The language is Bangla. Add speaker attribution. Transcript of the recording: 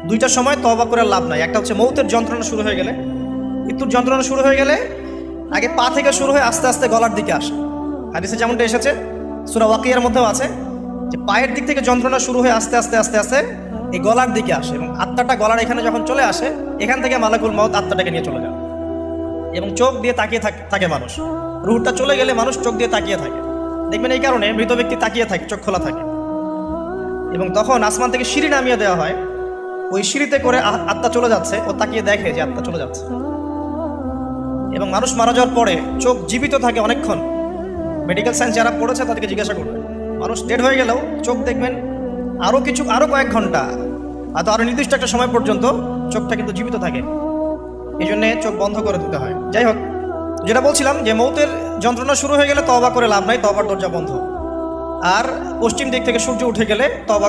Speaker 1: দুইটা সময় তওবা করে লাভ নাই। একটা হচ্ছে মৌতের যন্ত্রণা শুরু হয়ে গেলে, মৃত্যুর যন্ত্রণা শুরু হয়ে গেলে আগে পা থেকে শুরু হয়ে আস্তে আস্তে গলার দিকে আসে। হাদিসে যেমনটা এসেছে, সূরা ওয়াকিয়ার মধ্যেও আছে যে পায়ের দিক থেকে যন্ত্রণা শুরু হয়ে আস্তে আস্তে আস্তে আস্তে এই গলার দিকে আসে, এবং আত্মাটা গলার এখানে যখন চলে আসে, এখান থেকে মালাকুল মউত আত্মাটাকে নিয়ে চলে যায়। এবং চোখ দিয়ে তাকিয়ে থাকে মানুষ, রুহটা চলে গেলে মানুষ চোখ দিয়ে তাকিয়ে থাকে। দেখবেন এই কারণে মৃত ব্যক্তি তাকিয়ে থাকে, চোখ খোলা থাকে। এবং তখন আসমান থেকে সিঁড়ি নামিয়ে দেওয়া হয়, ওই সিঁড়িতে করে আত্মা চলে যাচ্ছে, ও তাকিয়ে দেখে যে আত্মা চলে যাচ্ছে। এবং মানুষ মারা যাওয়ার পরে চোখ জীবিত থাকে অনেকক্ষণ। মেডিকেল সায়েন্স যারা পড়েছে তাদেরকে জিজ্ঞাসা করবে, মানুষ ডেড হয়ে গেলেও চোখ দেখবেন আরও কয়েক ঘন্টা, হয়তো আরও নির্দিষ্ট একটা সময় পর্যন্ত চোখটা কিন্তু জীবিত থাকে। এই জন্যে চোখ বন্ধ করে দিতে হয়। যাই হোক, যেটা বলছিলাম যে মৌতের যন্ত্রণা শুরু হয়ে গেলে তওবা করে লাভ নাই, তওবার দরজা বন্ধ। আর পশ্চিম দিক থেকে সূর্য উঠে গেলে তওবা